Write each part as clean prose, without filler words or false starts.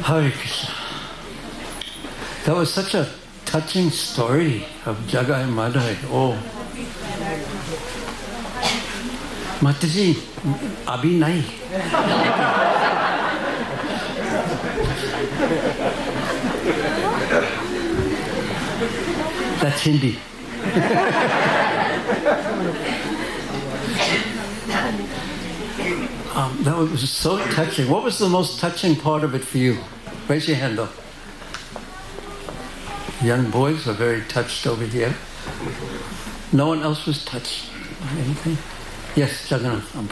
Hare Krishna. That was such a touching story of Jagai Madai. Oh. Mataji, abhi nahi. That's Hindi. That was so touching. What was the most touching part of it for you? Raise your hand up. Young boys are very touched over here. No one else was touched by anything? Yes, Jagannath. When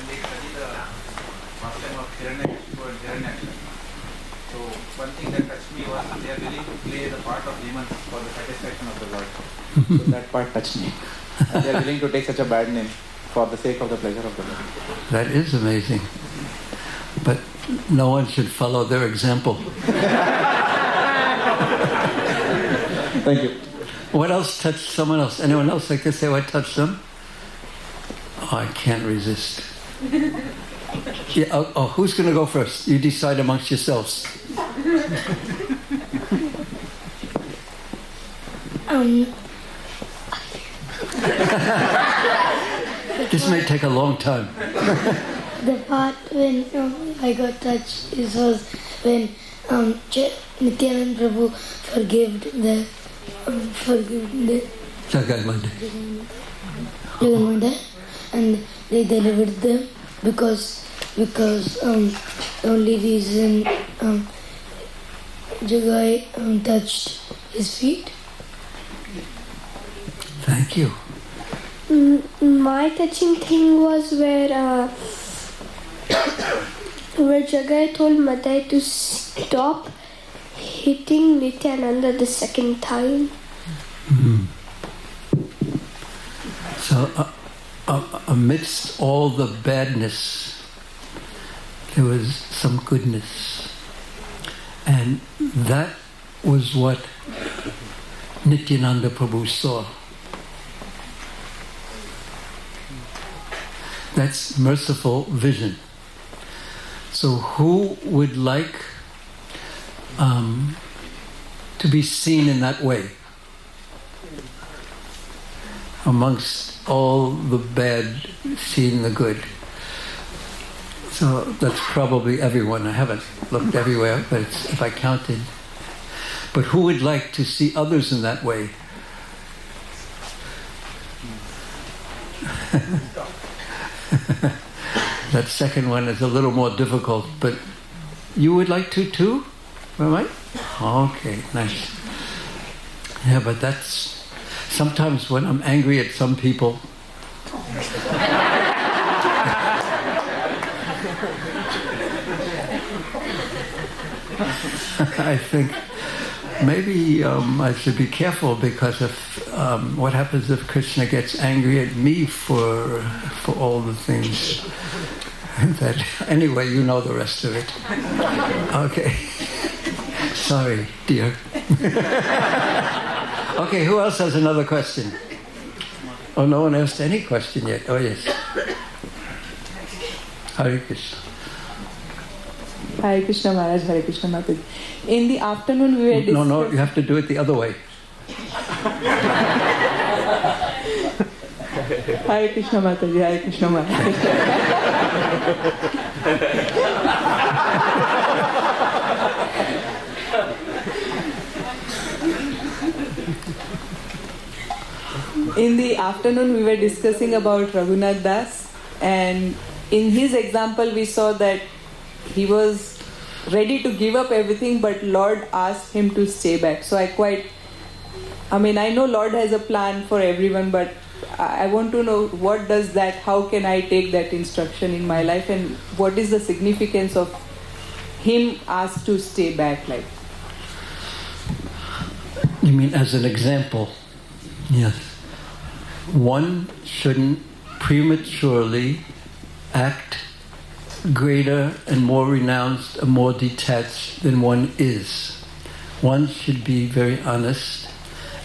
they study the pastime of Hiranyakashipu and Hiranyakashipu, so one thing that touched me was they are willing to play the part of demons for the satisfaction of the Lord. So that part touched me. And they are willing to take such a bad name for the sake of the pleasure of the Lord. That is amazing. But no one should follow their example. Thank you. What else touched someone else? Anyone else like to say what touched them? Oh, I can't resist. Yeah, who's going to go first? You decide amongst yourselves. This may take a long time. The part when I got touched was when Nityananda Prabhu forgave the Jagai and they delivered them because the only reason Jagai touched his feet. Thank you. My touching thing was where Jagai told Madai to stop hitting Nityananda the second time. Mm-hmm. So amidst all the badness, there was some goodness. And that was what Nityananda Prabhu saw. That's merciful vision. So who would like to be seen in that way? Amongst all the bad, seeing the good. So that's probably everyone. I haven't looked everywhere, but if I counted. But who would like to see others in that way? That second one is a little more difficult, but you would like to too? Am I? Okay, nice. Yeah, but that's sometimes when I'm angry at some people. I think maybe I should be careful, because if what happens if Krishna gets angry at me for all the things that, anyway, you know the rest of it. Okay. Sorry, dear. Okay, who else has another question? Oh, no one asked any question yet. Oh, yes. Hare Krishna. Hare Krishna Maharaj, Hare Krishna Mataji. In the afternoon we were discussing... No, you have to do it the other way. Hare Krishna Mataji, Hare Krishna Mataji. In the afternoon we were discussing about Raghunath Das, and in his example we saw that he was ready to give up everything, but Lord asked him to stay back. So I know Lord has a plan for everyone, but I want to know what does that, how can I take that instruction in my life, and what is the significance of him asked to stay back like? You mean as an example? Yes. One shouldn't prematurely act greater and more renounced and more detached than one is. One should be very honest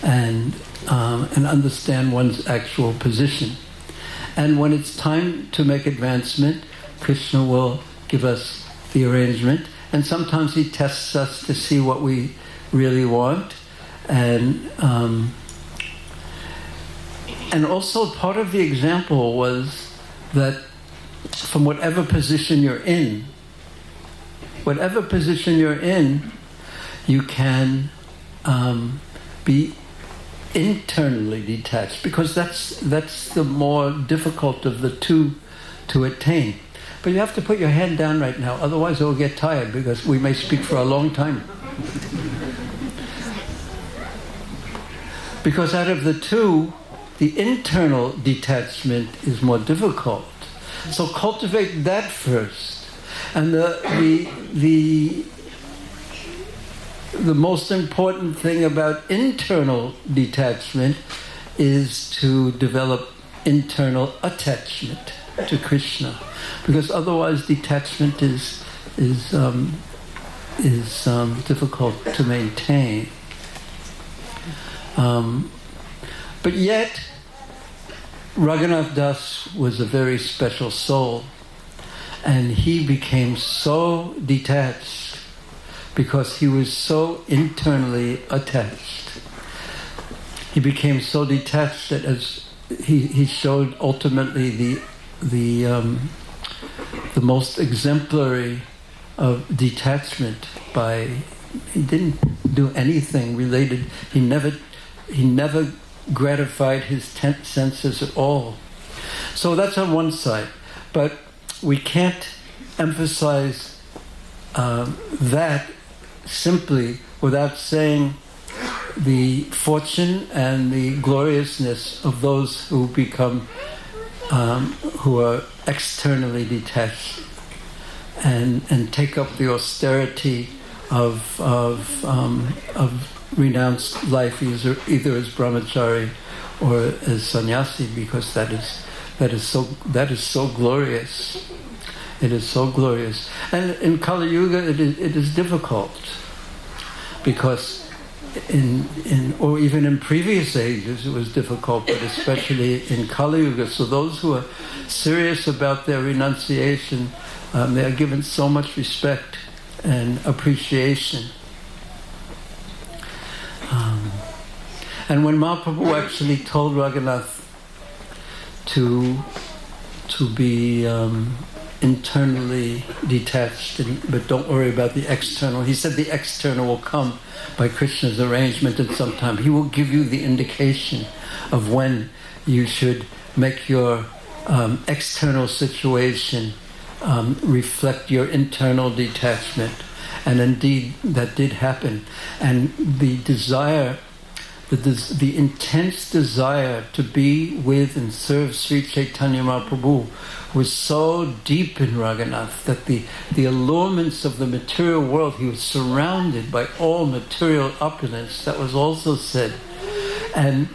and understand one's actual position. And when it's time to make advancement, Krishna will give us the arrangement, and sometimes he tests us to see what we really want, and also part of the example was that from whatever position you're in, you can be internally detached, because that's the more difficult of the two to attain. But you have to put your hand down right now, otherwise it will get tired, because we may speak for a long time. Because out of the two, the internal detachment is more difficult. So cultivate that first. And the most important thing about internal detachment is to develop internal attachment to Krishna, because otherwise detachment is difficult to maintain. But yet, Raghunath Das was a very special soul, and he became so detached because he was so internally attached. He became so detached that, as he showed ultimately the most exemplary of detachment by, he didn't do anything related, he never gratified his senses at all. So that's on one side, but we can't emphasize that simply without saying the fortune and the gloriousness of those who become who are externally detached and take up the austerity of renounced life, either as brahmachari or as sannyasi, because that is so glorious. It is so glorious. And in Kali Yuga it is difficult, because or even in previous ages it was difficult, but especially in Kali Yuga. So those who are serious about their renunciation, they are given so much respect and appreciation. And when Mahaprabhu actually told Raghunath to be internally detached, but don't worry about the external. He said the external will come by Krishna's arrangement at some time. He will give you the indication of when you should make your external situation reflect your internal detachment. And indeed, that did happen. And the desire, the intense desire to be with and serve Sri Chaitanya Mahaprabhu was so deep in Raghunath that the allurements of the material world, he was surrounded by all material opulence. That was also said. And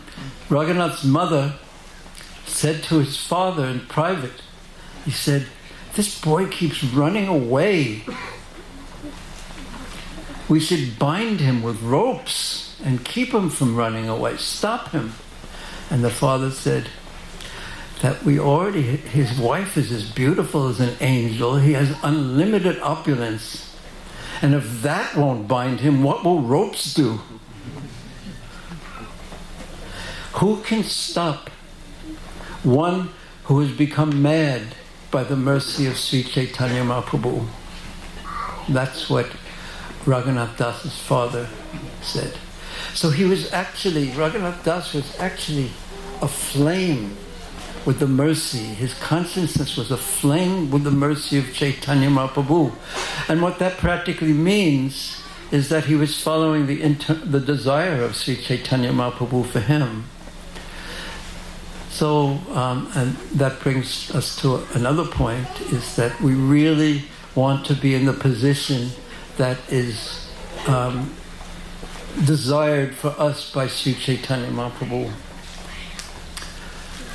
Raghunath's mother said to his father in private, he said, "This boy keeps running away. We should bind him with ropes and keep him from running away. Stop him." And the father said that his wife is as beautiful as an angel. He has unlimited opulence. And if that won't bind him, what will ropes do? Who can stop one who has become mad by the mercy of Sri Chaitanya Mahaprabhu? That's what Raghunath Das's father said. So Raghunath Das was actually aflame with the mercy. His consciousness was aflame with the mercy of Chaitanya Mahaprabhu. And what that practically means is that he was following the desire of Sri Chaitanya Mahaprabhu for him. So, and that brings us to another point, is that we really want to be in the position that is desired for us by Sri Chaitanya Mahaprabhu.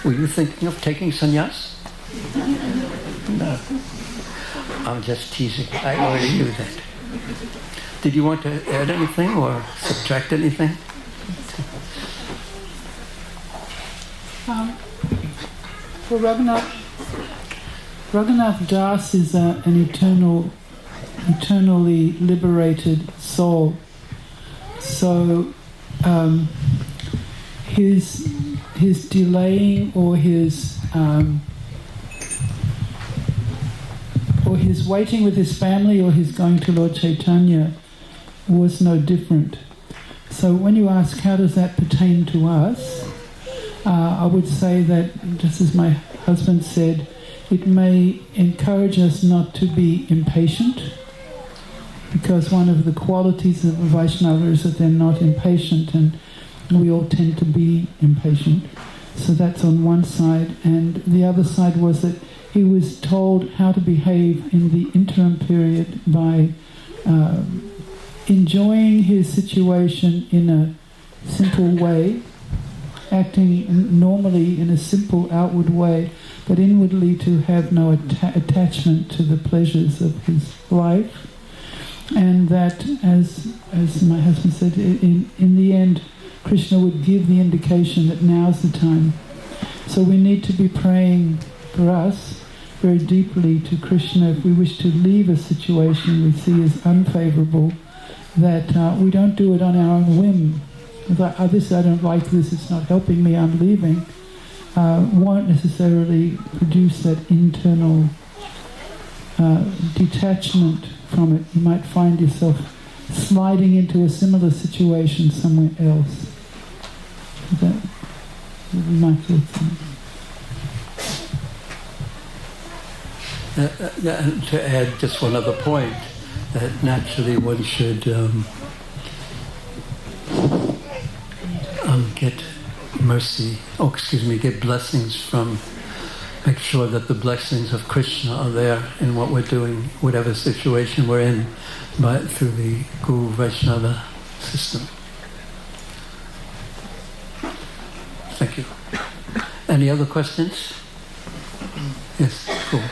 Were you thinking of taking sannyas? No. I'm just teasing. I already knew that. Did you want to add anything or subtract anything? For Raghunath Das is an eternal eternally liberated soul. So his delaying or his waiting with his family or his going to Lord Chaitanya was no different. So when you ask how does that pertain to us, I would say that, just as my husband said, it may encourage us not to be impatient, because one of the qualities of a Vaishnava is that they're not impatient, and we all tend to be impatient. So that's on one side. And the other side was that he was told how to behave in the interim period by enjoying his situation in a simple way, acting normally in a simple outward way, but inwardly to have no attachment to the pleasures of his life. And that, as my husband said, in the end, Krishna would give the indication that now's the time. So we need to be praying for us very deeply to Krishna if we wish to leave a situation we see as unfavorable, that we don't do it on our own whim. Like, I don't like this, it's not helping me, I'm leaving. Won't necessarily produce that internal detachment from it. You might find yourself sliding into a similar situation somewhere else. That would be my thoughts on it. And to add just one other point, that naturally one should get mercy, get blessings from, make sure that the blessings of Krishna are there in what we're doing, whatever situation we're in, through the Guru Vaishnava system. Thank you. Any other questions? Yes, cool.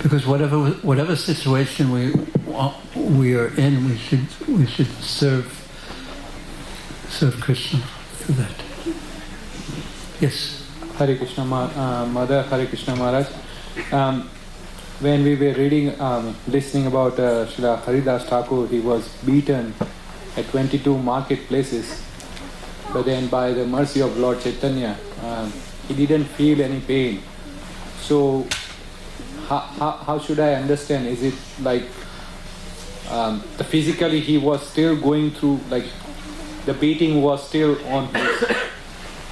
Because whatever situation we are in, we should serve Krishna through that. Yes. Hare Krishna, Mother Hare Krishna Maharaj. When we were reading, listening about Srila Haridas Thakur, he was beaten at 22 marketplaces, but then by the mercy of Lord Chaitanya, he didn't feel any pain. So, how should I understand? Is it like physically he was still going through, like the beating was still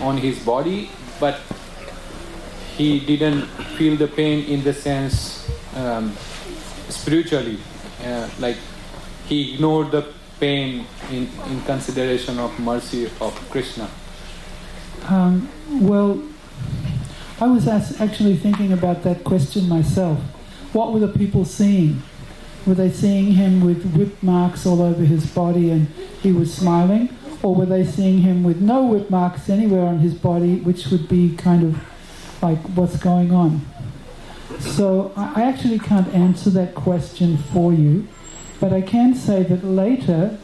on his body, but he didn't feel the pain in the sense spiritually, like he ignored the pain in consideration of mercy of Krishna? Well, I was actually thinking about that question myself. What were the people seeing? Were they seeing him with whip marks all over his body and he was smiling? Or were they seeing him with no whip marks anywhere on his body, which would be kind of like, what's going on? So I actually can't answer that question for you, but I can say that later,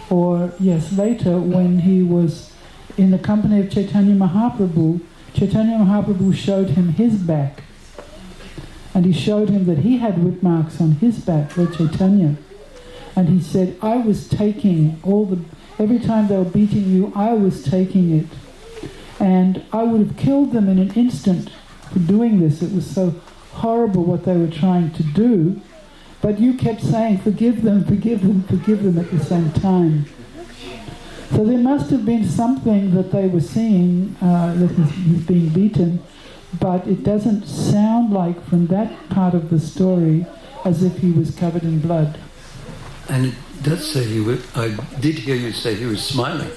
when he was in the company of Chaitanya Mahaprabhu showed him his back, and he showed him that he had whip marks on his back, Lord Chaitanya, and he said, I was taking every time they were beating you, I was taking it, and I would have killed them in an instant for doing this. It was so horrible what they were trying to do, but you kept saying, forgive them, forgive them, forgive them at the same time. So there must have been something that they were seeing, that he's being beaten, but it doesn't sound like from that part of the story as if he was covered in blood. And it does say I did hear you say he was smiling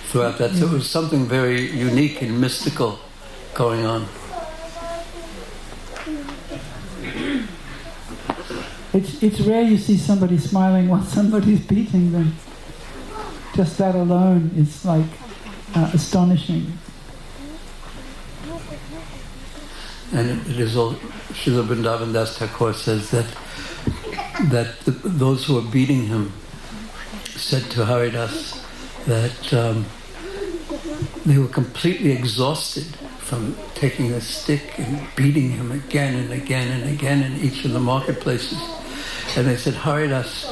throughout that. So it was something very unique and mystical going on. It's rare you see somebody smiling while somebody's beating them. Just that alone is like astonishing. And it is all, Srila Vrindavan Das Thakur says that those who were beating him said to Haridas that they were completely exhausted from taking the stick and beating him again and again and again in each of the marketplaces. And they said, Haridas,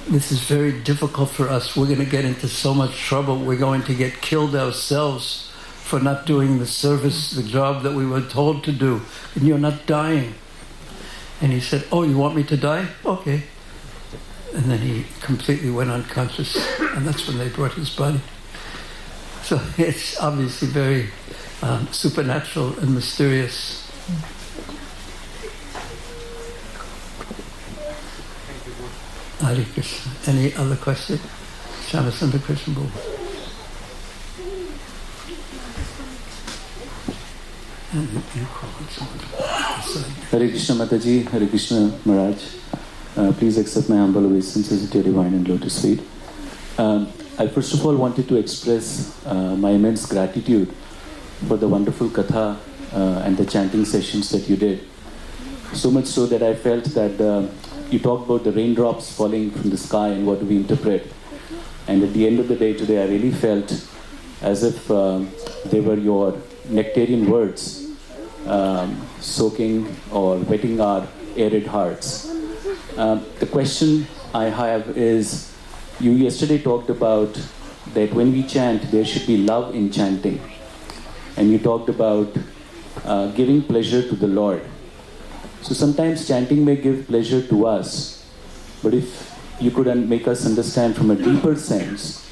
this is very difficult for us. We're going to get into so much trouble. We're going to get killed ourselves for not doing the service, the job that we were told to do. And you're not dying. And he said, oh, you want me to die? Okay. And then he completely went unconscious. And that's when they brought his body. So it's obviously very supernatural and mysterious. Hare Krishna. Any other question? Shamasundar Krishna Bhul. Hare Krishna Mataji, Hare Krishna Maharaj. Please accept my humble obeisances at your divine and lotus feet. I first of all wanted to express my immense gratitude for the wonderful katha and the chanting sessions that you did. So much so that I felt that you talked about the raindrops falling from the sky and what do we interpret. And at the end of the day today, I really felt as if they were your nectarian words soaking or wetting our arid hearts. The question I have is, you yesterday talked about that when we chant, there should be love in chanting. And you talked about giving pleasure to the Lord. So sometimes chanting may give pleasure to us, but if you could make us understand from a deeper sense,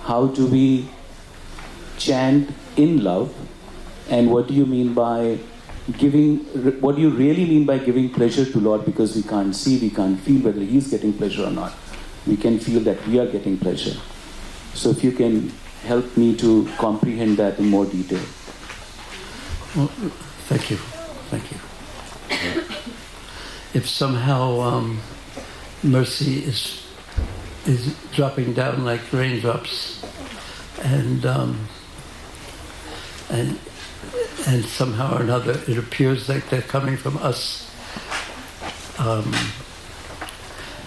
how do we chant in love, and what do you mean by giving, what do you really mean by giving pleasure to Lord? Because we can't see, we can't feel whether He's getting pleasure or not. We can feel that we are getting pleasure. So if you can help me to comprehend that in more detail. Well, thank you. Thank you. If somehow mercy is dropping down like raindrops, and somehow or another it appears like they're coming from us,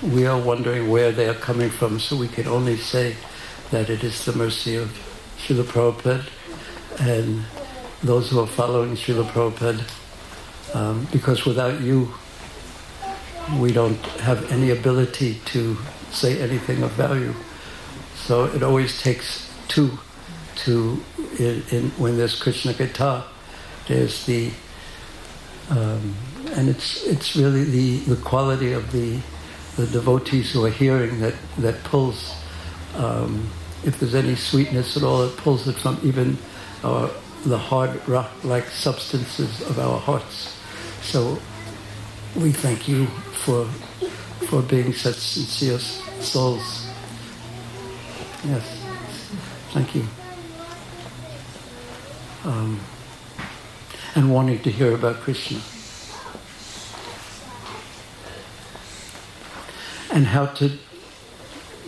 we are wondering where they are coming from, so we can only say that it is the mercy of Srila Prabhupada and those who are following Srila Prabhupada, because without you, we don't have any ability to say anything of value. So it always takes two when there's Krishna Katha, there's the and it's really the quality of the devotees who are hearing that pulls. If there's any sweetness at all, it pulls it from even the hard rock-like substances of our hearts. So we thank you for being such sincere souls. Yes, thank you. And wanting to hear about Krishna. And how to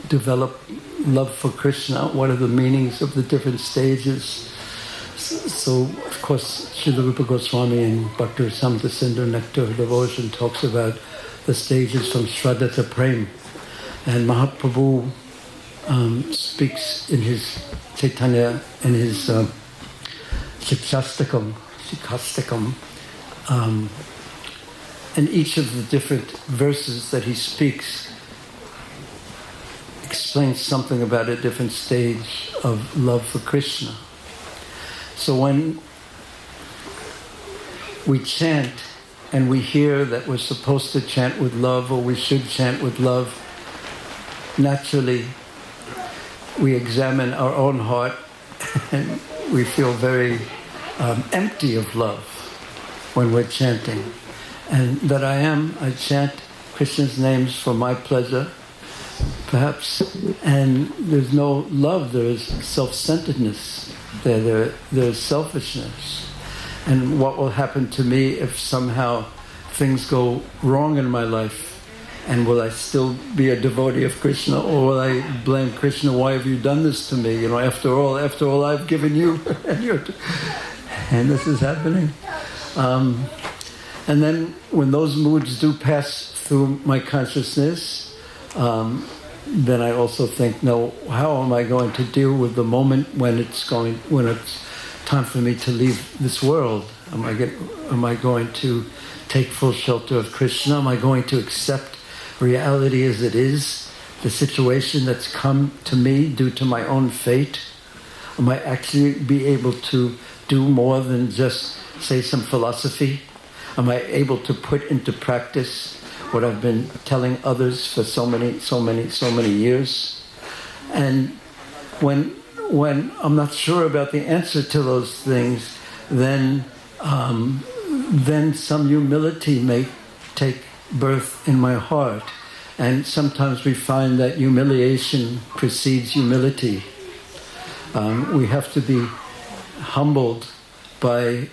develop love for Krishna, what are the meanings of the different stages. So, of course, Srila Rupa Goswami in Bhaktivedanta Swami Nectar of Devotion talks about the stages from Shraddha to Prem. And Mahaprabhu speaks in his Chaitanya, in his Shikshastakam, and each of the different verses that he speaks explains something about a different stage of love for Krishna. So when we chant and we hear that we're supposed to chant with love or we should chant with love, naturally we examine our own heart and we feel very empty of love when we're chanting. And that I chant Krishna's names for my pleasure, perhaps, and there's no love, there is self-centeredness, there is selfishness. And what will happen to me if somehow things go wrong in my life? And will I still be a devotee of Krishna, or will I blame Krishna? Why have you done this to me? You know, after all I've given you, and this is happening. And then when those moods do pass through my consciousness, then I also think, no, how am I going to deal with the moment when it's time for me to leave this world? Am I going to take full shelter of Krishna? Am I going to accept reality as it is, the situation that's come to me due to my own fate? Am I actually be able to do more than just say some philosophy? Am I able to put into practice what I've been telling others for so many years? And when I'm not sure about the answer to those things, then some humility may take birth in my heart. And sometimes we find that humiliation precedes humility. We have to be humbled a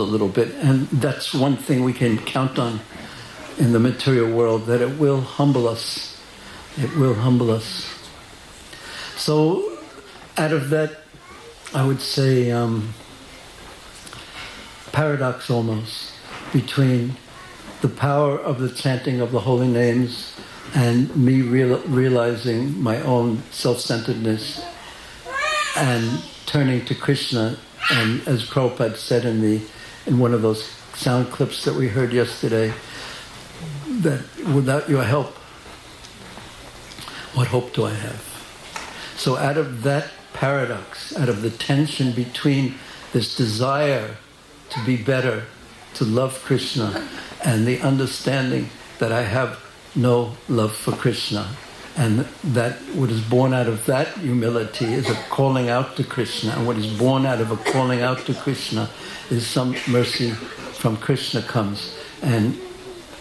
little bit, and that's one thing we can count on in the material world, that it will humble us. It will humble us. So out of that, I would say paradox almost between the power of the chanting of the holy names and me realizing my own self-centeredness and turning to Krishna. And as Prabhupada said in one of those sound clips that we heard yesterday, that without your help, what hope do I have? So out of that paradox, out of the tension between this desire to be better, to love Krishna, and the understanding that I have no love for Krishna, and that what is born out of that humility is a calling out to Krishna, and what is born out of a calling out to Krishna is some mercy from Krishna comes, and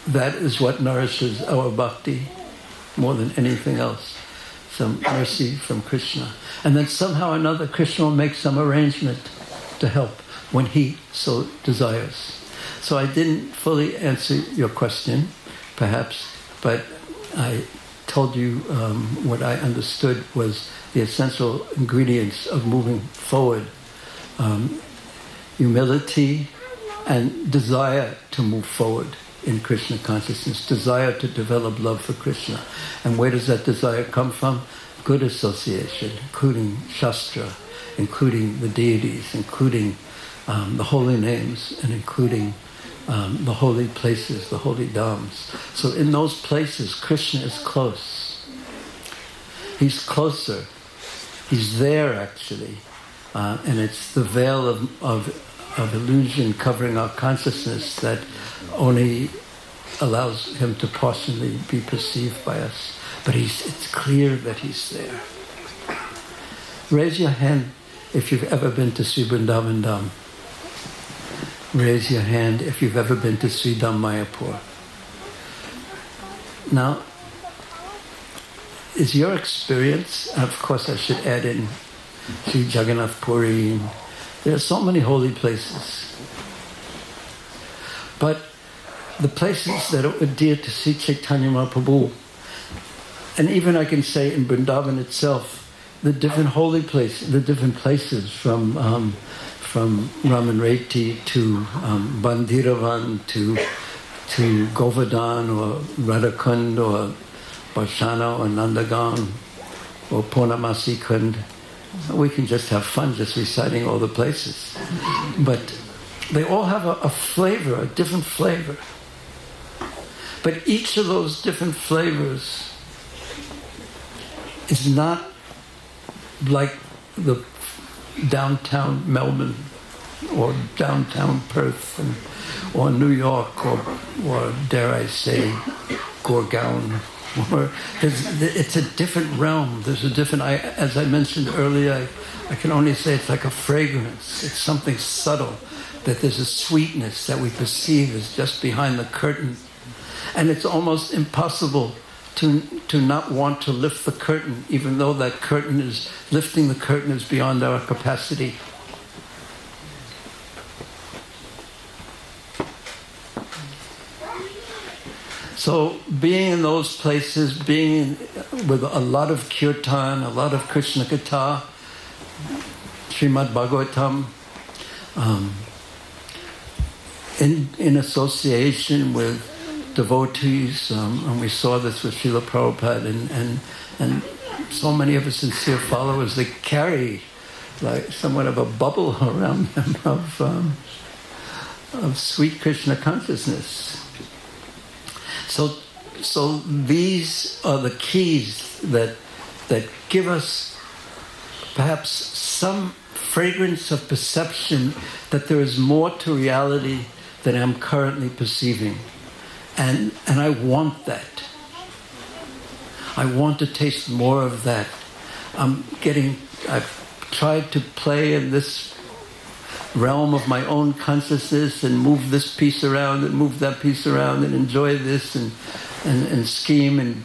that is what nourishes our bhakti more than anything else. Some mercy from Krishna. And then somehow or another Krishna will make some arrangement to help when he so desires. So I didn't fully answer your question, perhaps, but I told you what I understood was the essential ingredients of moving forward. Humility and desire to move forward in Krishna consciousness, desire to develop love for Krishna. And where does that desire come from? Good association, including Shastra, including the deities, including the holy names, and including the holy places, the holy dhams. So in those places, Krishna is close. He's closer. He's there, actually. And it's the veil of illusion covering our consciousness that only allows him to partially be perceived by us. But it's clear that he's there. Raise your hand if you've ever been to Sri Vrindavan Dham. Raise your hand if you've ever been to Sri Dham Mayapur. Now, is your experience, and of course I should add in Sri Jagannath Puri, there are so many holy places. But the places that are dear to Sri Chaitanya Mahaprabhu, and even I can say in Vrindavan itself, the different holy places, the different places from Raman Reti to Bandiravan to Govardhan or Radhakund or Barshana or Nandagan or Purnamasi Kund. We can just have fun just reciting all the places. But they all have a flavor, a different flavor. But each of those different flavors is not like the downtown Melbourne or downtown Perth or New York or dare I say Gorgaon. It's a different realm. There's a different, as I mentioned earlier, I can only say it's like a fragrance. It's something subtle, that there's a sweetness that we perceive is just behind the curtain. And it's almost impossible to not want to lift the curtain, even though that curtain is, lifting the curtain is beyond our capacity. So being in those places, being with a lot of kirtan, a lot of Krishna Katha, Srimad Bhagavatam, in association with devotees, and we saw this with Srila Prabhupada, and so many of his sincere followers, they carry like somewhat of a bubble around them of sweet Krishna consciousness. So these are the keys that give us perhaps some fragrance of perception that there is more to reality than I'm currently perceiving. And I want that. I want to taste more of that. I've tried to play in this realm of my own consciousness and move this piece around and move that piece around and enjoy this and scheme and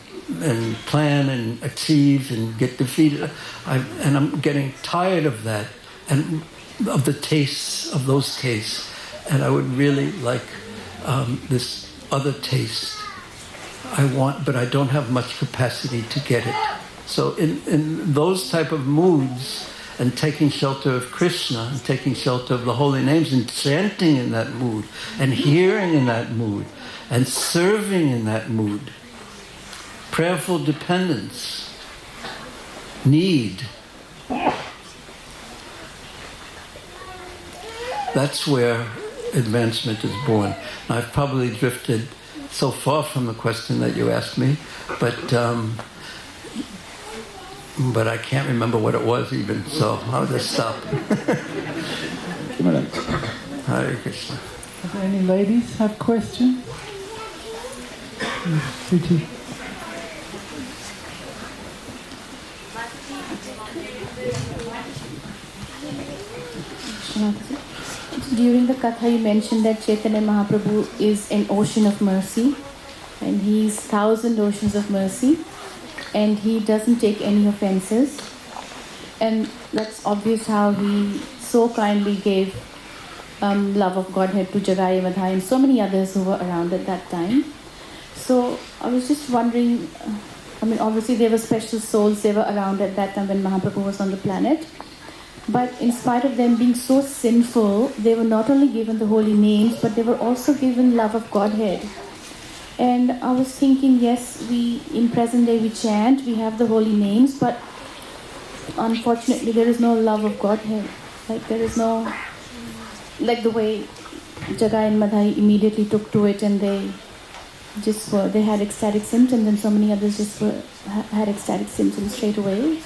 plan and achieve and get defeated. And I'm getting tired of that and of the tastes of those tastes. And I would really like this other taste. I want, but I don't have much capacity to get it. So in those type of moods, and taking shelter of Krishna, and taking shelter of the holy names, and chanting in that mood, and hearing in that mood, and serving in that mood, prayerful dependence, need. That's where advancement is born. Now, I've probably drifted so far from the question that you asked me, but I can't remember what it was even, so I'll just stop. Hare Krishna. Are there any ladies have questions? Fiji. During the Katha you mentioned that Chaitanya Mahaprabhu is an ocean of mercy, and he's 1,000 oceans of mercy, and he doesn't take any offenses, and that's obvious how he so kindly gave love of Godhead to Jagai Madhai and so many others who were around at that time. So I was just wondering, obviously there were special souls, they were around at that time when Mahaprabhu was on the planet, but in spite of them being so sinful, they were not only given the holy names, but they were also given love of Godhead. And I was thinking, yes, in present day we chant, we have the holy names, but unfortunately there is no love of Godhead. Like there is no, like the way Jagai and Madhai immediately took to it, and they had ecstatic symptoms, and so many others had ecstatic symptoms straight away.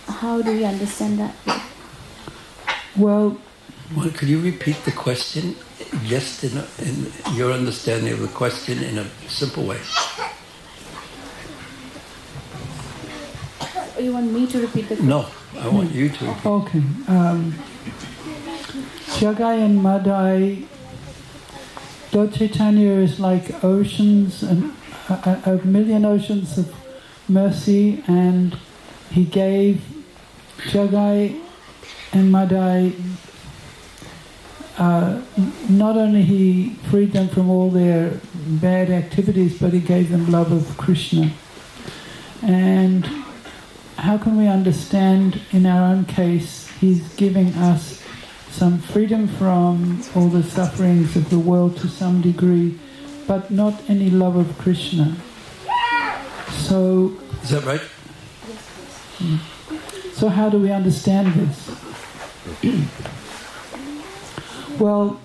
How do we understand that? Well, could you repeat the question? Just in your understanding of the question in a simple way. You want me to repeat the question? No, I want you to repeat. Okay. Jagai and Madhai, Lord Chaitanya is like oceans, and a million oceans of mercy, and he gave Jagai and Madhai, not only he freed them from all their bad activities, but he gave them love of Krishna. And how can we understand in our own case, he's giving us some freedom from all the sufferings of the world to some degree, but not any love of Krishna. So... Is that right? So how do we understand this? Well,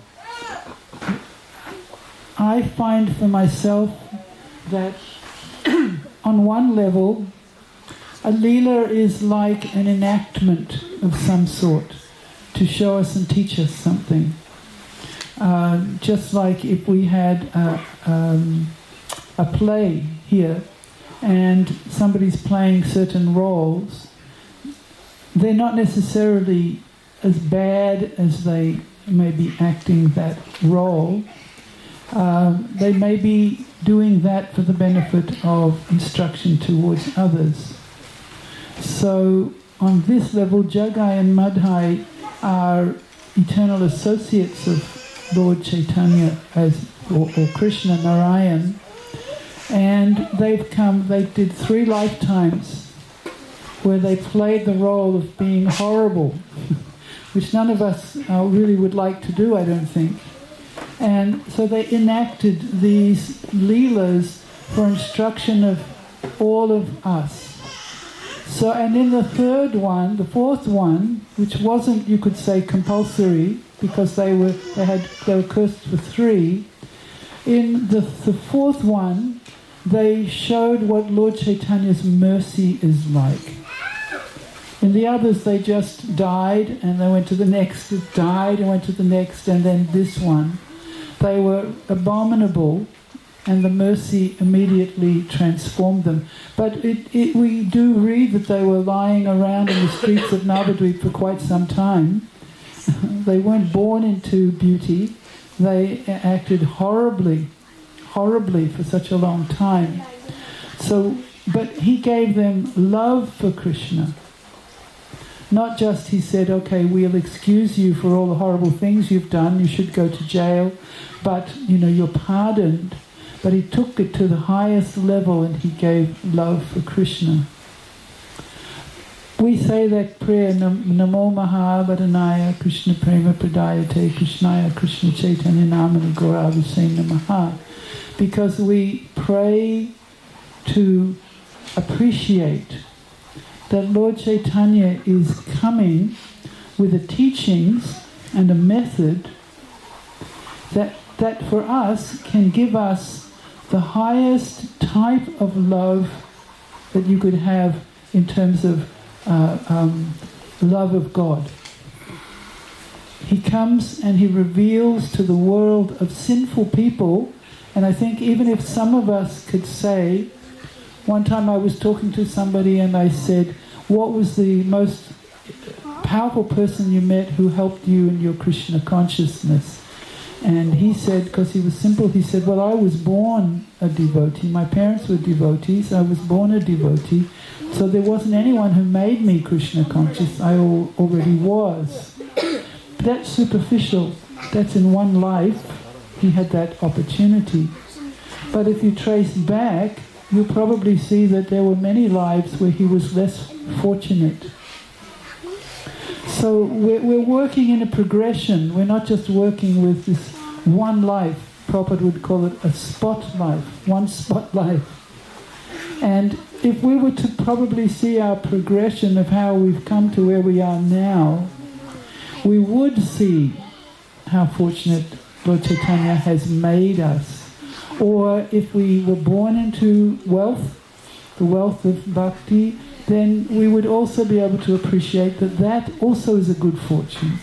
I find for myself that on one level, a leela is like an enactment of some sort to show us and teach us something. Just like if we had a play here and somebody's playing certain roles, they're not necessarily as bad as they may be acting that role. They may be doing that for the benefit of instruction towards others. So on this level, Jagai and Madhai are eternal associates of Lord Chaitanya or Krishna Narayan, and they did 3 lifetimes where they played the role of being horrible, which none of us really would like to do, I don't think. And so they enacted these leelas for instruction of all of us. So, and in the fourth one, which wasn't, you could say, compulsory, because they were cursed for 3, in the fourth one, they showed what Lord Chaitanya's mercy is like. In the others, they just died, and they went to the next, died, and went to the next, and then this one. They were abominable, and the mercy immediately transformed them. But we do read that they were lying around in the streets of Navadvip for quite some time. They weren't born into beauty. They acted horribly for such a long time. So, but he gave them love for Krishna. Not just he said, okay, we'll excuse you for all the horrible things you've done, you should go to jail, but you're pardoned. But he took it to the highest level and he gave love for Krishna. We say that prayer, Namo Mahavadhanaya Krishna Prema Pradayate Krishnaya Krishna Chaitanya Namani Gauravishe Namaha, because we pray to appreciate that Lord Chaitanya is coming with the teachings and a method that for us can give us the highest type of love that you could have in terms of love of God. He comes and he reveals to the world of sinful people, and I think even if some of us could say, one time I was talking to somebody and I said, what was the most powerful person you met who helped you in your Krishna consciousness? And he said, because he was simple, he said, well, I was born a devotee. My parents were devotees. I was born a devotee. So there wasn't anyone who made me Krishna conscious. I already was. But that's superficial. That's in one life. He had that opportunity. But if you trace back, you'll probably see that there were many lives where he was less fortunate. So we're working in a progression. We're not just working with this one life. Prabhupada would call it a spot life, one spot life. And if we were to probably see our progression of how we've come to where we are now, we would see how fortunate Lord Chaitanya has made us. Or if we were born into wealth, the wealth of bhakti, then we would also be able to appreciate that that also is a good fortune.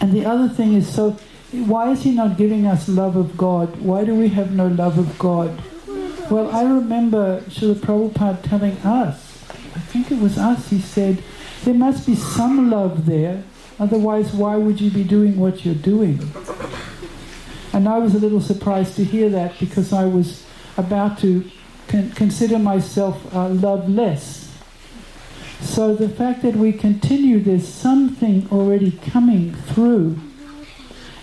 And the other thing is, so why is he not giving us love of God? Why do we have no love of God? Well, I remember Srila Prabhupada telling us, I think it was us, he said, there must be some love there, otherwise why would you be doing what you're doing? And I was a little surprised to hear that, because I was about to consider myself loveless. So the fact that we continue, there's something already coming through.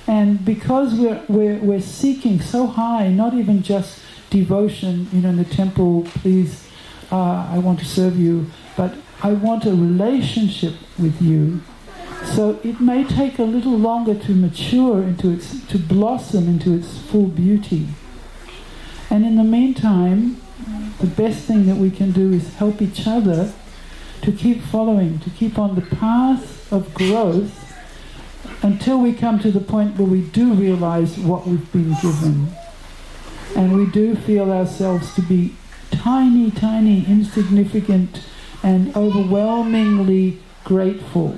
And because we're seeking so high, not even just devotion, in the temple, please, I want to serve you, but I want a relationship with you. So it may take a little longer to mature to blossom into its full beauty. And in the meantime, the best thing that we can do is help each other to keep following, to keep on the path of growth until we come to the point where we do realize what we've been given. And we do feel ourselves to be tiny, tiny, insignificant, and overwhelmingly grateful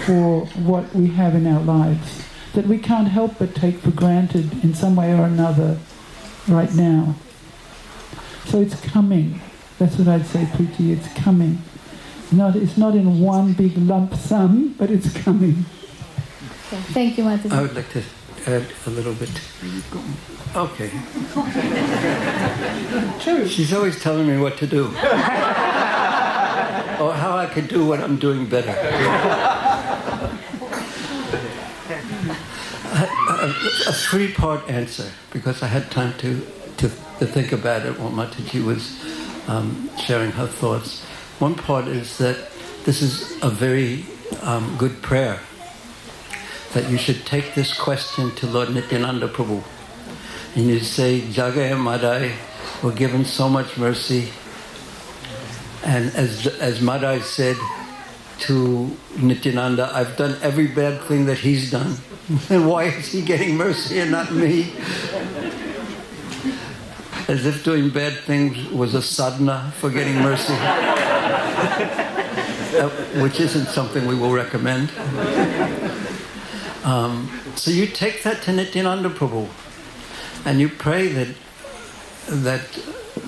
for what we have in our lives, that we can't help but take for granted in some way or another right now. So it's coming. That's what I'd say, Preeti, it's coming. It's not in one big lump sum, but it's coming. Thank you, Mataji. I would like to add a little bit. Okay. She's always telling me what to do. Or how I could do what I'm doing better. A three-part answer, because I had time to think about it while Mataji was sharing her thoughts. One part is that this is a very good prayer that you should take this question to Lord Nityananda Prabhu. And you say, Jaga and Madai were given so much mercy. And as Madai said to Nityananda, I've done every bad thing that he's done. And why is he getting mercy and not me? As if doing bad things was a sadhana for getting mercy. Which isn't something we will recommend. So you take that to Nityananda Prabhu. And you pray that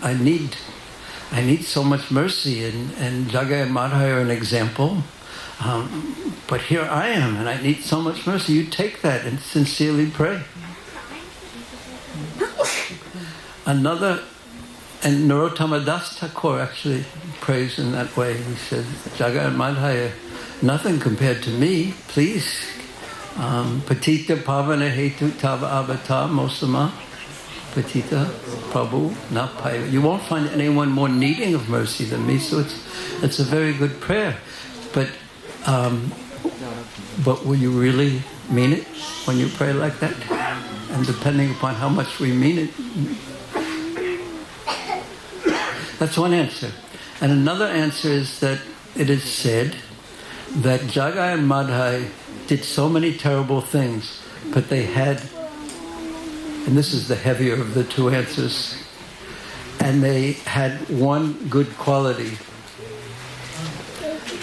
I need so much mercy, and Jaga and Madhaya are an example. But here I am, and I need so much mercy. You take that and sincerely pray. Another, and Narottama Das Thakur actually prays in that way. He says, Jaga and Madhaya, nothing compared to me, please. Patita Pavana Hetu Tava Avatar Mosama. Patita Prabhu Napaya. You won't find anyone more needing of mercy than me, so it's a very good prayer. But will you really mean it when you pray like that? And depending upon how much we mean it, that's one answer. And another answer is that it is said that Jaga and Madhai did so many terrible things, but they had, and this is the heavier of the two answers, and they had one good quality.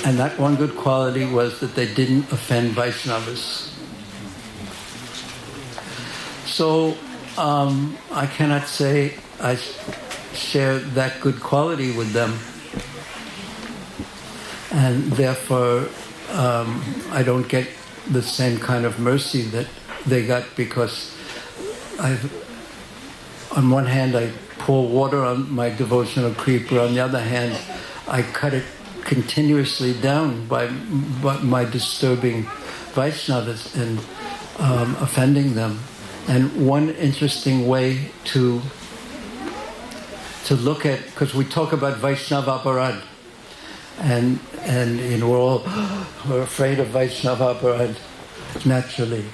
And that one good quality was that they didn't offend Vaishnavas. So I cannot say I share that good quality with them. And therefore I don't get the same kind of mercy that they got, because on one hand I pour water on my devotional creeper, on the other hand I cut it continuously down by my disturbing Vaishnavas and offending them. And one interesting way to look at, because we talk about Vaishnava aparad, and you know, we're afraid of Vaishnava aparad naturally.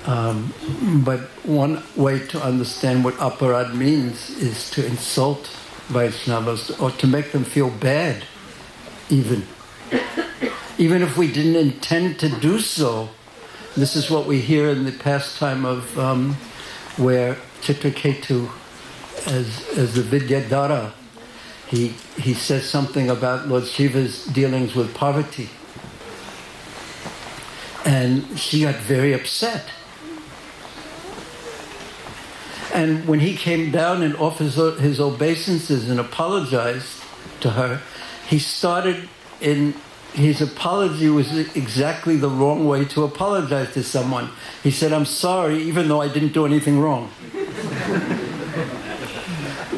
But one way to understand what aparad means is to insult Vaishnavas, or to make them feel bad, even if we didn't intend to do so. This is what we hear in the pastime of where Chitraketu, as the Vidyadhara, he says something about Lord Shiva's dealings with Parvati. And she got very upset. And when he came down and offered his obeisances and apologized to her, he started in his apology was exactly the wrong way to apologize to someone. He said, I'm sorry, even though I didn't do anything wrong.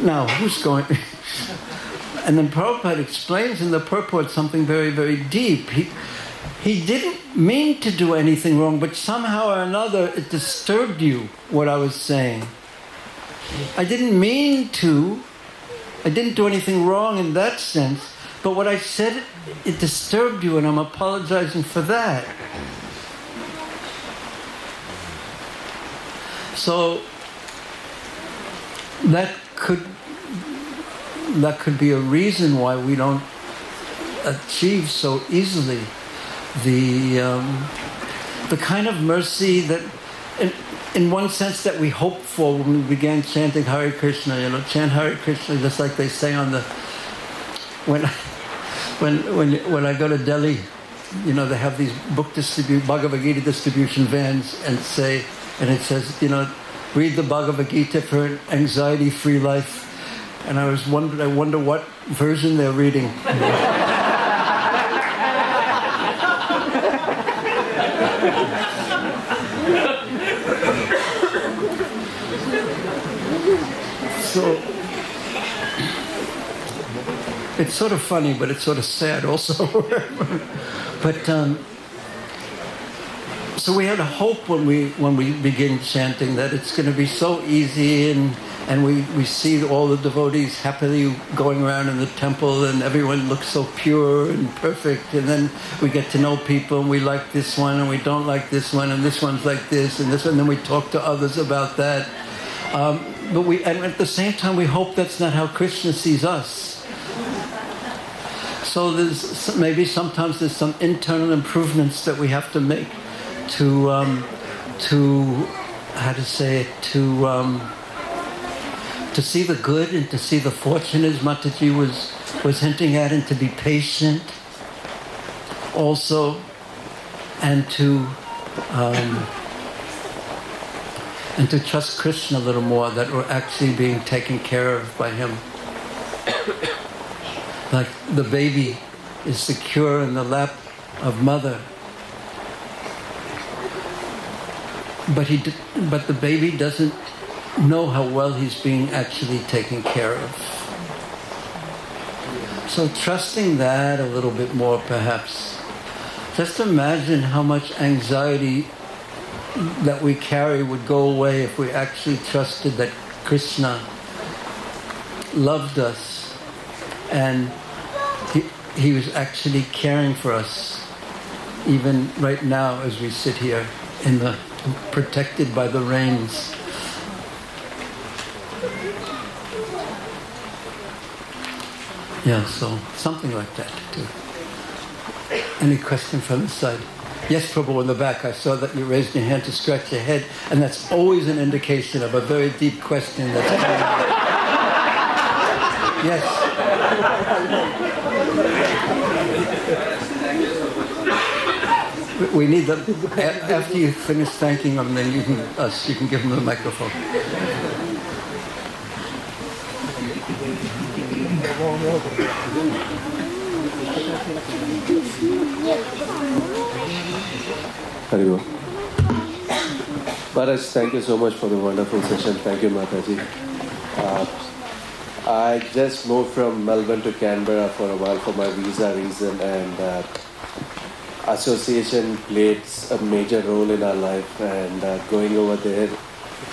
Now, who's going... And then Prabhupada explains in the purport something very, very deep. He didn't mean to do anything wrong, but somehow or another it disturbed you, what I was saying. I didn't mean to. I didn't do anything wrong in that sense, but what I said, it disturbed you, and I'm apologizing for that. So that could be a reason why we don't achieve so easily the kind of mercy that, in one sense, that we hoped for when we began chanting Hare Krishna. You know, chant Hare Krishna just like they say on the when I go to Delhi, you know, they have these Bhagavad Gita distribution vans, and it says, you know, read the Bhagavad Gita for an anxiety-free life. And I wonder what version they're reading. So it's sort of funny, but it's sort of sad also. But so we had a hope when we begin chanting that it's going to be so easy, and and we see all the devotees happily going around in the temple, and everyone looks so pure and perfect, and then we get to know people, and we like this one, and we don't like this one, and this one's like this, and this one, and then we talk to others about that. And at the same time, we hope that's not how Krishna sees us. So maybe sometimes there's some internal improvements that we have to make to see the good and to see the fortune, as Mataji was hinting at, and to be patient also, and to trust Krishna a little more, that we're actually being taken care of by him. Like the baby is secure in the lap of mother, but the baby doesn't know how well he's being actually taken care of. So trusting that a little bit more, perhaps. Just imagine how much anxiety that we carry would go away if we actually trusted that Krishna loved us and he was actually caring for us, even right now as we sit here protected by the rains. Yeah, so something like that too. Any question from the side? Yes, Prabhu, in the back. I saw that you raised your hand to scratch your head, and that's always an indication of a very deep question that's coming out. Yes. We need them. After you finish thanking them, then you can give them the microphone. Haribo. Maharaj, thank you so much for the wonderful session. Thank you, Mataji. I just moved from Melbourne to Canberra for a while for my visa reason, and association plays a major role in our life, and going over there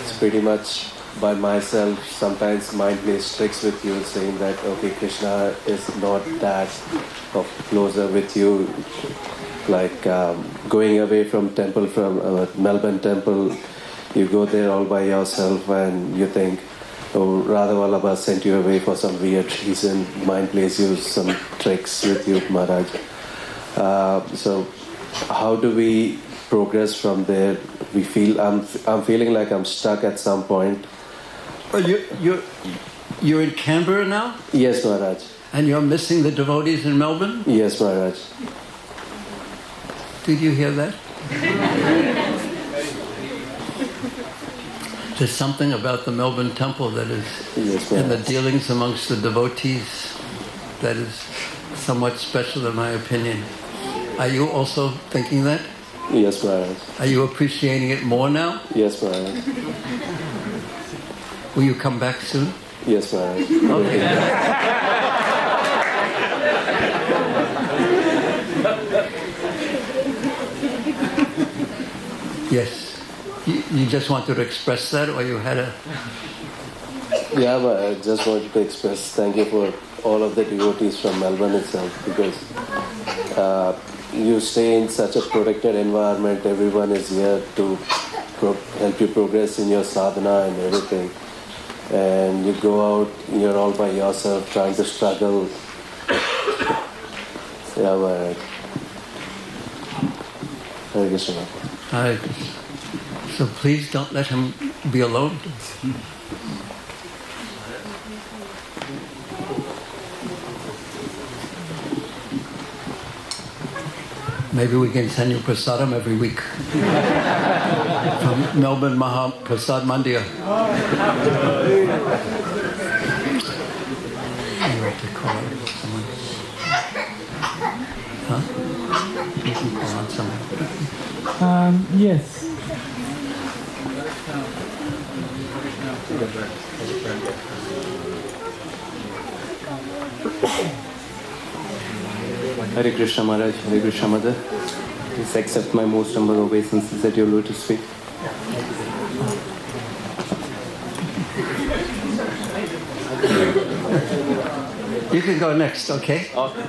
is pretty much by myself. Sometimes mind plays tricks with you, saying that, okay, Krishna is not that closer with you. Like going away from Melbourne temple, you go there all by yourself and you think, oh, Radha Vallabha sent you away for some weird reason. Mind plays you some tricks with you, Maharaj. So how do we progress from there? I'm feeling like I'm stuck at some point. Oh, you're in Canberra now? Yes, Maharaj. And you're missing the devotees in Melbourne? Yes, Maharaj. Did you hear that? There's something about the Melbourne temple that is, and the dealings amongst the devotees, that is somewhat special in my opinion. Are you also thinking that? Yes, Maharaj. Are you appreciating it more now? Yes, Maharaj. Will you come back soon? Yes, Maharaj. Okay. Yes. You just wanted to express that, or you had a... Yeah, but I just wanted to express thank you for all of the devotees from Melbourne itself, because you stay in such a protected environment. Everyone is here to help you progress in your sadhana and everything. And you go out, you're all by yourself trying to struggle. Yeah, but Hare Krishna. Hare Krishna. So please don't let him be alone. Maybe we can send you prasadam every week from Melbourne Prasad Mandir. You have to call someone. Huh? You can call on someone. Yes. Hare Krishna Maharaj, Hare Krishna Mother. Please accept my most humble obeisances at your lotus feet. You can go next, okay? Okay.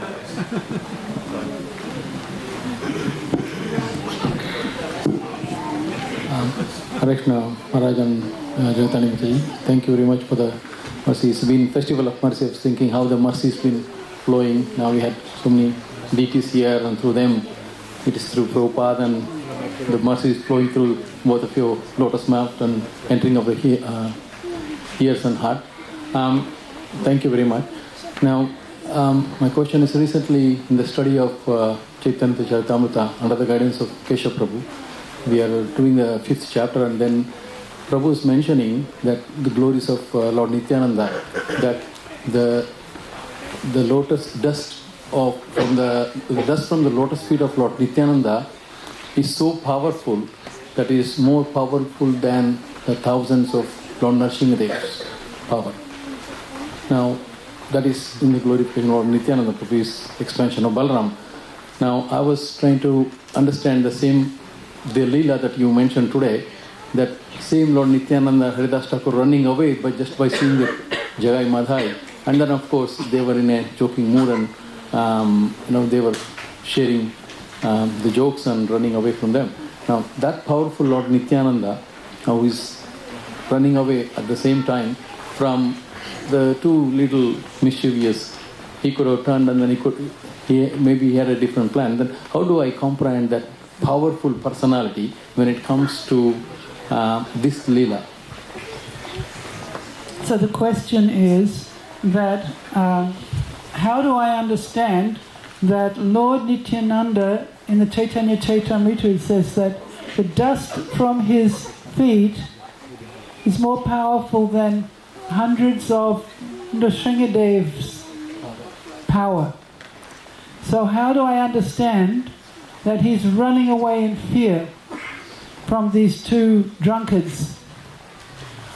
Hare Krishna, Maharaj and Jagattarini Mataji. Thank you very much for the mercy. It's been Festival of Mercy. I was thinking how the mercy has been flowing. Now we had so many deities here, and through them, it is through Prabhupada, and the mercy is flowing through both of your lotus mat and entering of the ears and heart. Thank you very much. Now, my question is, recently in the study of Chaitanya Charitamrita under the guidance of Keshav Prabhu, we are doing the 5th chapter, and then Prabhu is mentioning that the glories of Lord Nityananda, that the lotus dust from the lotus feet of Lord Nityananda is so powerful that it is more powerful than the thousands of Lord Nrsimhadev's power. Now, that is in the glorification of Lord Nityananda Prabhu's expansion of Balaram. Now, I was trying to understand the Leela that you mentioned today, that same Lord Nityananda, Haridas Thakur running away just by seeing the Jagai Madhai. And then, of course, they were in a joking mood, and they were sharing the jokes and running away from them. Now, that powerful Lord Nityananda, who is running away at the same time from the two little mischievous, he could have turned, and then maybe he had a different plan. Then how do I comprehend that powerful personality when it comes to this Leela? So the question is that how do I understand that Lord Nityananda, in the Chaitanya Charitamrita, it says that the dust from his feet is more powerful than hundreds of Nrsimhadev's power. So how do I understand that he's running away in fear from these two drunkards?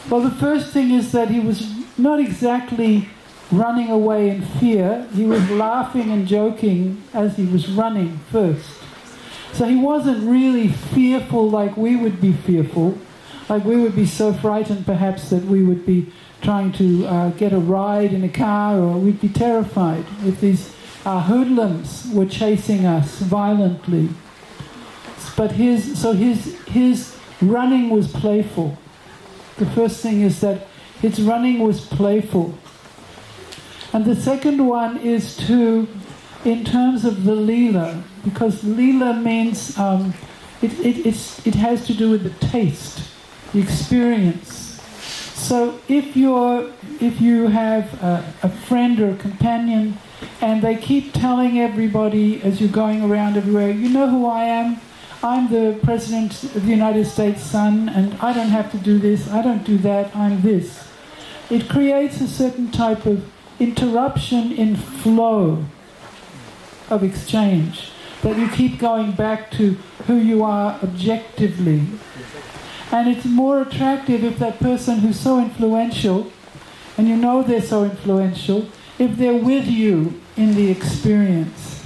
Well, the first thing is that he was not exactly running away in fear. He was laughing and joking as he was running first. So he wasn't really fearful like we would be fearful. Like we would be so frightened perhaps that we would be trying to get a ride in a car, or we'd be terrified if these hoodlums were chasing us violently. But his running was playful. The first thing is that his running was playful. And the second one is in terms of the Leela, because Leela means it has to do with the taste, the experience. So if you have a friend or a companion, and they keep telling everybody as you're going around everywhere, you know who I am? I'm the President of the United States' son, and I don't have to do this, I don't do that, I'm this. It creates a certain type of interruption in flow of exchange, that you keep going back to who you are objectively. And it's more attractive if that person who's so influential, and you know they're so influential, if they're with you in the experience.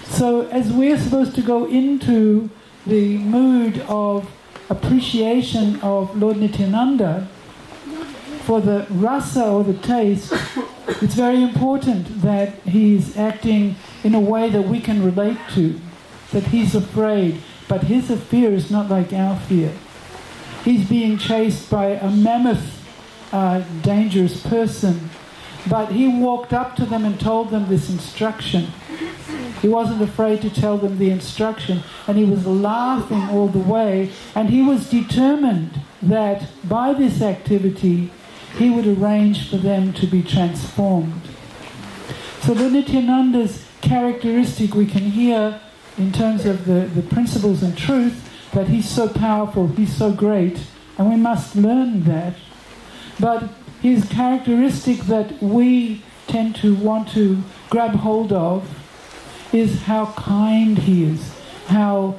So as we're supposed to go into the mood of appreciation of Lord Nityananda, for the rasa or the taste, it's very important that he's acting in a way that we can relate to, that he's afraid, but his fear is not like our fear. He's being chased by a mammoth, dangerous person, but he walked up to them and told them this instruction. He wasn't afraid to tell them the instruction, and he was laughing all the way, and he was determined that by this activity he would arrange for them to be transformed. So the Nityananda's characteristic we can hear in terms of the principles and truth, that he's so powerful, he's so great, and we must learn that. But his characteristic that we tend to want to grab hold of is how kind he is, how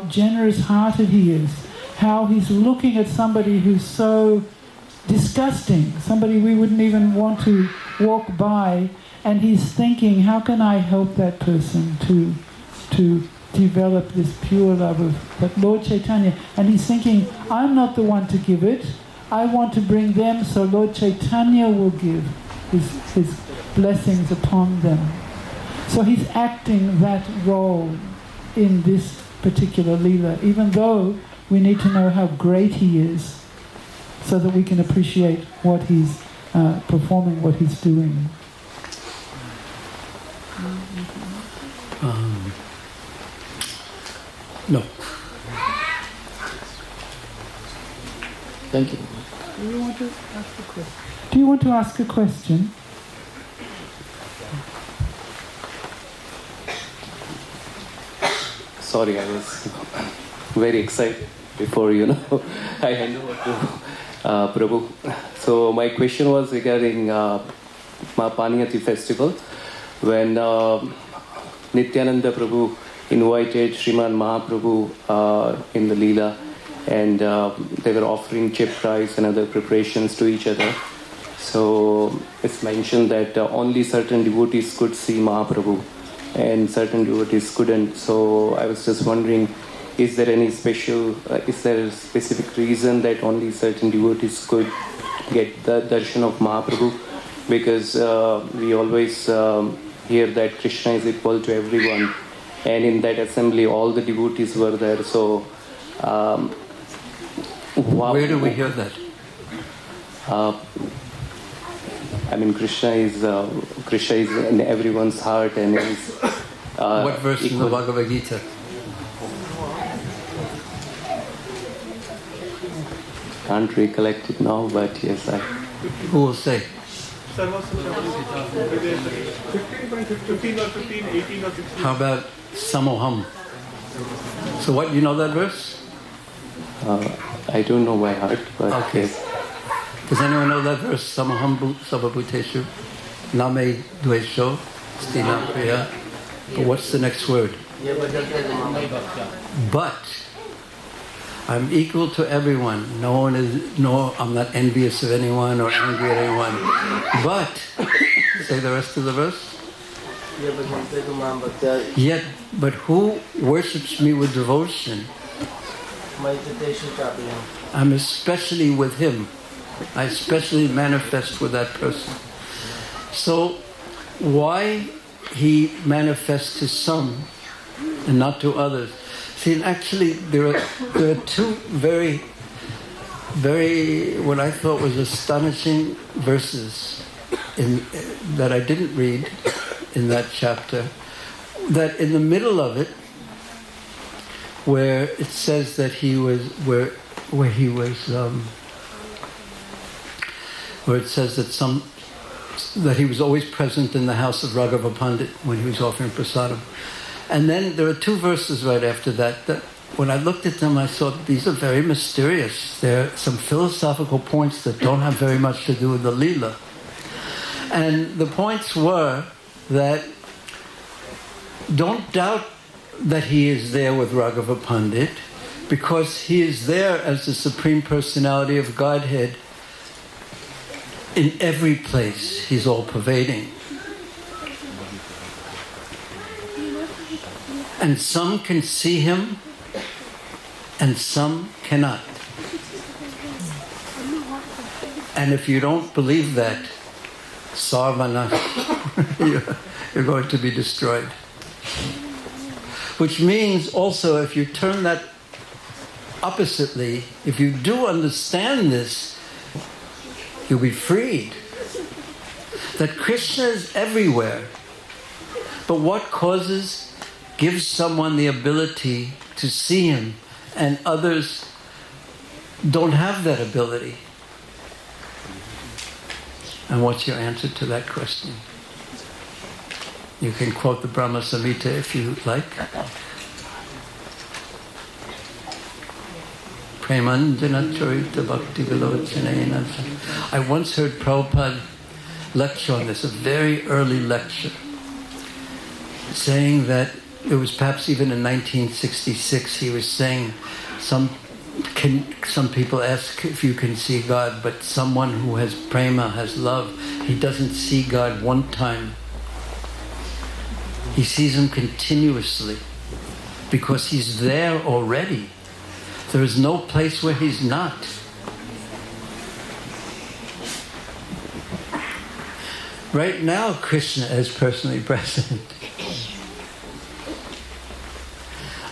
generous-hearted he is, how he's looking at somebody who's so disgusting, somebody we wouldn't even want to walk by, and he's thinking, how can I help that person to develop this pure love of Lord Chaitanya? And he's thinking, I'm not the one to give it, I want to bring them so Lord Chaitanya will give his blessings upon them. So he's acting that role in this particular Leela, even though we need to know how great he is so that we can appreciate what he's performing, what he's doing. No. Thank you. Do you want to ask a question? Do you want to ask a question? Sorry, I was very excited before, I hand over to Prabhu. So my question was regarding Mahapaniyati festival. When Nityananda Prabhu invited Sriman Mahaprabhu in the Leela, and they were offering chip rice and other preparations to each other. So it's mentioned that only certain devotees could see Mahaprabhu and certain devotees couldn't. So I was just wondering, is there a specific reason that only certain devotees could get the darshan of Mahaprabhu? Because we always hear that Krishna is equal to everyone, and in that assembly all the devotees were there. So where do we hear that? Krishna is in everyone's heart, and is what verse in the Bhagavad Gita? Can't recollect it now, but yes, Who will say? 15 or 15, 18 or 16. How about Samoham? So what, you know that verse? I don't know by heart, but okay. Yes. Does anyone know that verse? Samaham sababhuteshu name dvesho stina priya. But what's the next word? But I'm equal to everyone. I'm not envious of anyone or angry at anyone. But say the rest of the verse. Yet, but who worships me with devotion? I'm especially with him. I especially manifest with that person. So, why he manifests to some and not to others? See, and actually, there are two very, what I thought was astonishing verses that I didn't read in that chapter. That in the middle of it, where it says that he was, where it says that he was always present in the house of Raghava Pandit when he was offering prasadam. And then there are two verses right after that when I looked at them, I thought these are very mysterious. There are some philosophical points that don't have very much to do with the Leela. And the points were that don't doubt that he is there with Raghava Pandit, because he is there as the Supreme Personality of Godhead. In every place, he's all-pervading. And some can see him, and some cannot. And if you don't believe that, sarvana, you're going to be destroyed. Which means also, if you turn that oppositely, if you do understand this, you'll be freed. That Krishna is everywhere. But what gives someone the ability to see him, and others don't have that ability? And what's your answer to that question? You can quote the Brahma Samhita if you like. Premanjana Charita Bhakti Vilochana. I once heard Prabhupada lecture on this, a very early lecture, saying that it was perhaps even in 1966, he was saying some people ask if you can see God, but someone who has prema, has love, he doesn't see God one time. He sees him continuously because he's there already. There is no place where he's not. Right now, Krishna is personally present.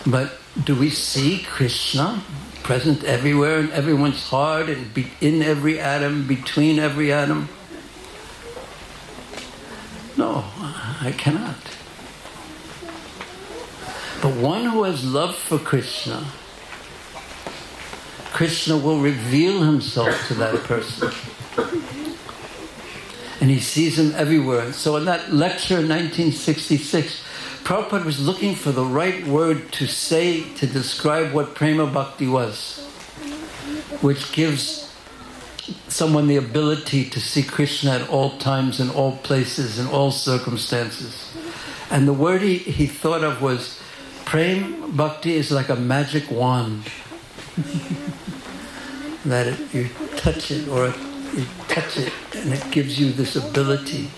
But do we see Krishna present everywhere, in everyone's heart, and in every atom, between every atom? No, I cannot. But one who has love for Krishna, Krishna will reveal himself to that person. And he sees him everywhere. So in that lecture in 1966, Prabhupada was looking for the right word to say to describe what prema bhakti was, which gives someone the ability to see Krishna at all times, in all places, in all circumstances. And the word he thought of was, prema bhakti is like a magic wand. That you touch it, or you touch it, and it gives you this ability.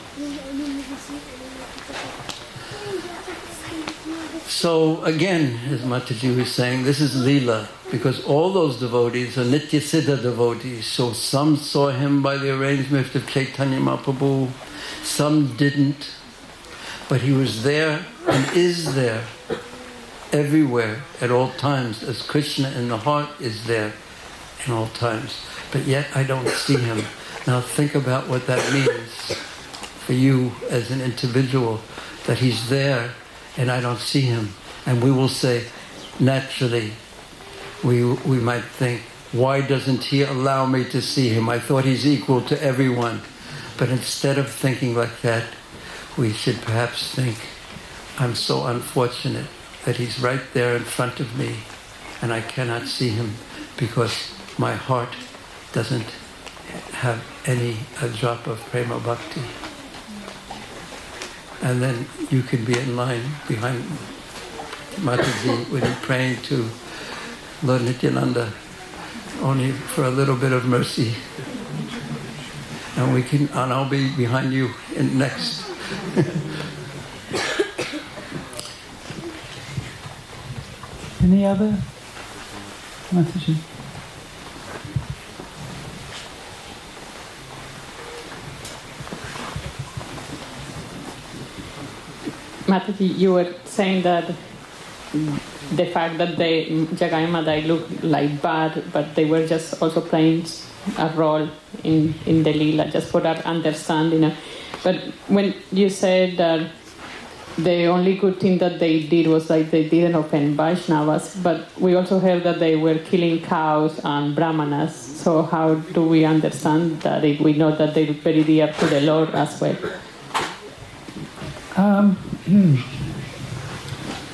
So again, as Mataji was saying, this is Leela, because all those devotees are Nitya Siddha devotees. So some saw him by the arrangement of Chaitanya Mahaprabhu, some didn't. But he was there and is there everywhere at all times, as Krishna in the heart is there in all times. But yet I don't see him. Now think about what that means for you as an individual, that he's there and I don't see him. And we will say, naturally, we might think, why doesn't he allow me to see him? I thought he's equal to everyone. But instead of thinking like that, we should perhaps think, I'm so unfortunate that he's right there in front of me and I cannot see him because my heart doesn't have a drop of prema bhakti. And then you can be in line behind Mataji when you're praying to Lord Nityananda, only for a little bit of mercy. And I'll be behind you in next. Any other? Mataji? Mataji, you were saying that the fact that Jagai Madai looked like bad, but they were just also playing a role in the Leela, just for that understanding. But when you said that the only good thing that they did was like they didn't offend Vaishnavas, but we also heard that they were killing cows and brahmanas. So how do we understand that if we know that they're very dear to the Lord as well?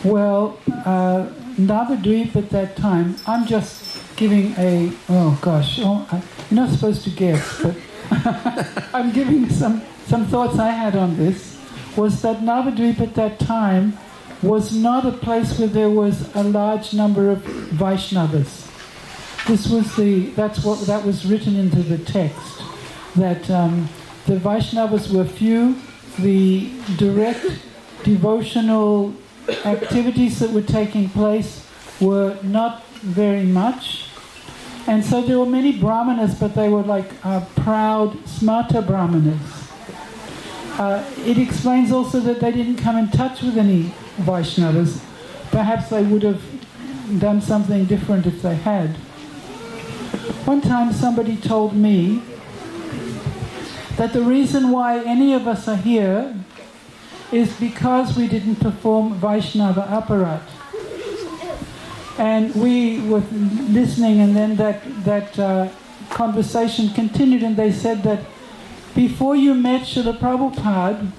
Well, Navadvip at that time, I'm just giving you're not supposed to guess, but I'm giving some thoughts I had on this, was that Navadvip at that time was not a place where there was a large number of Vaishnavas. That was written into the text, that the Vaishnavas were few, the direct devotional activities that were taking place were not very much. And so there were many brahmanas, but they were like proud smarta brahmanas. It explains also that they didn't come in touch with any Vaishnavas. Perhaps they would have done something different if they had. One time somebody told me that the reason why any of us are here is because we didn't perform Vaishnava aparat. And we were listening, and then that conversation continued, and they said that before you met Srila Prabhupada,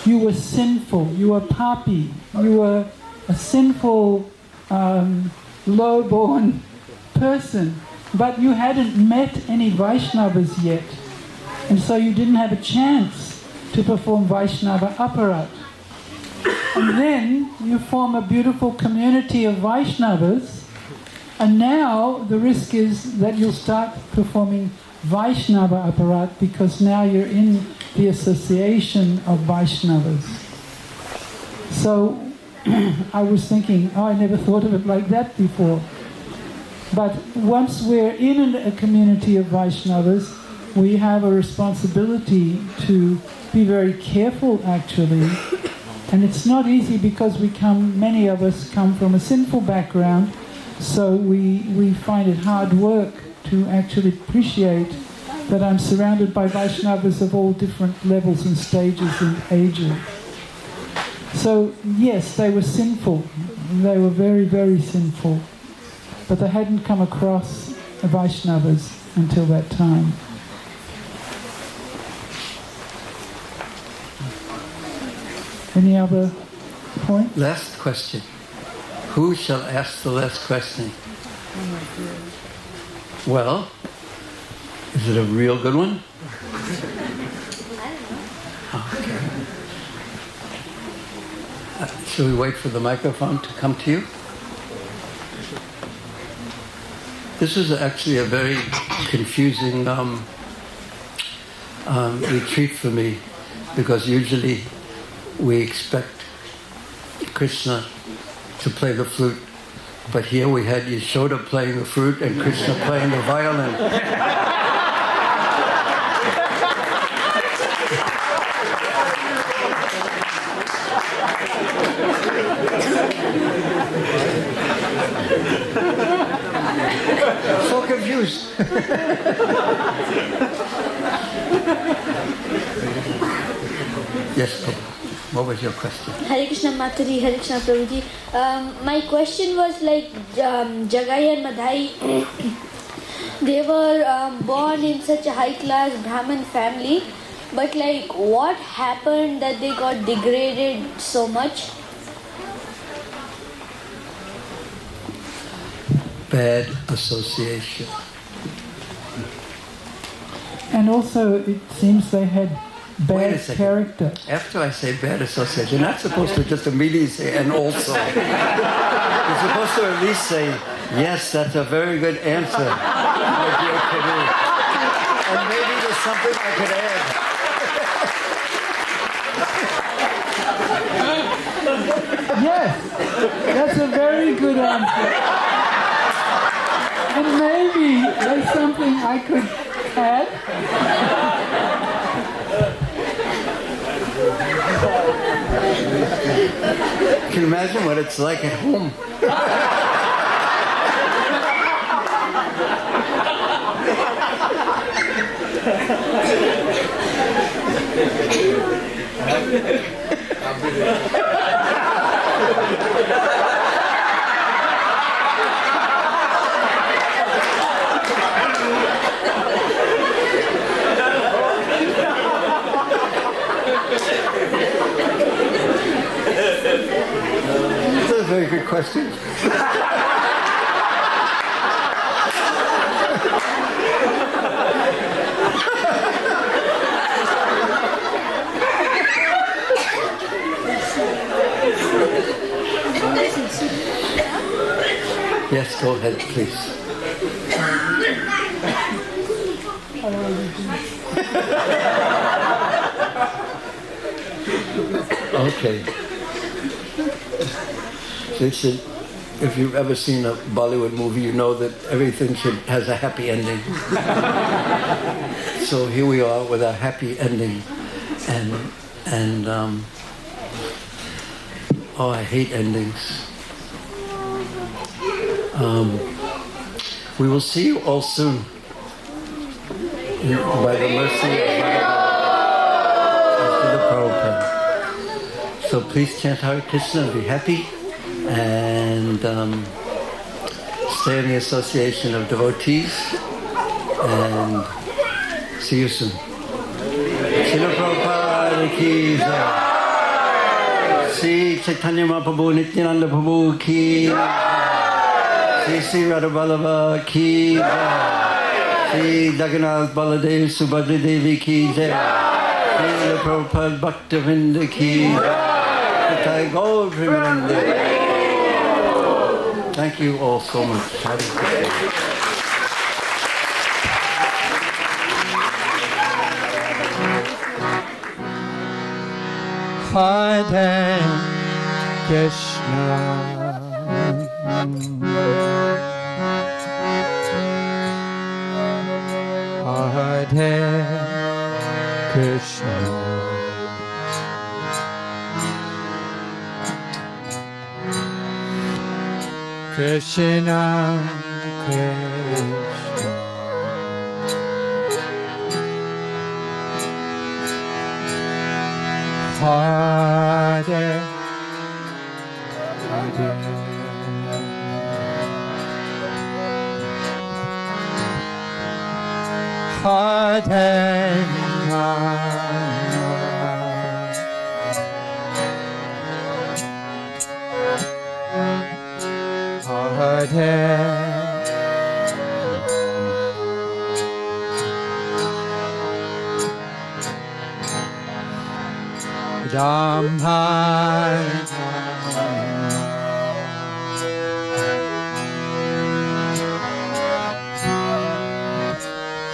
you were sinful, you were papi, you were a sinful, low-born person, but you hadn't met any Vaishnavas yet, and so you didn't have a chance to perform Vaishnava aparat. And then you form a beautiful community of Vaishnavas, and now the risk is that you'll start performing Vaishnava aparat because now you're in the association of Vaishnavas. So I was thinking, I never thought of it like that before. But once we're in a community of Vaishnavas, we have a responsibility to be very careful, actually. And it's not easy because many of us come from a sinful background, so we find it hard work to actually appreciate that I'm surrounded by Vaishnavas of all different levels and stages and ages. So yes, they were sinful. They were very, very sinful. But they hadn't come across Vaishnavas until that time. Any other point? Last question. Who shall ask the last question? Well, is it a real good one? Okay. Should we wait for the microphone to come to you? This is actually a very confusing retreat for me, because usually we expect Krishna to play the flute, but here we had Yashoda playing the flute and Krishna playing the violin. So confused. Yes, what was your question? Hare Krishna Mataji, Hare Krishna Prabhuji. My question was like Jagai and Madhai, they were born in such a high class Brahmin family, but like what happened that they got degraded so much? Bad association. And also it seems they had bad character. After I say bad association, you're not supposed to just immediately say and also. You're supposed to at least say, yes, that's a very good answer, my dear Prabhu. And maybe there's something I could add. Yes, that's a very good answer. And maybe there's something I could add. Can you imagine what it's like at home? That's a very good question. Yes, go ahead, please. Okay. Listen, if you've ever seen a Bollywood movie, you know that everything has a happy ending. So here we are with a happy ending, and oh, I hate endings. We will see you all soon, by the mercy of Srila Prabhupada. So please chant Hare Krishna and be happy, and stay in the association of devotees, and see you soon. Srila Prabhupada ki jai. Sri Chaitanya Mahaprabhu Nityananda Prabhu ki jai. Sri Radha Vallabha ki jai. Sri Jagannath Baladev Subhadra Devi ki jai. Srila Prabhupada Bhaktivedanta ki jai. Thank you all so much. Hare Krishna. Hare Krishna, Hare Krishna, Krishna Krishna, Hare Hare, Hare Ram Hare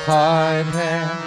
Hare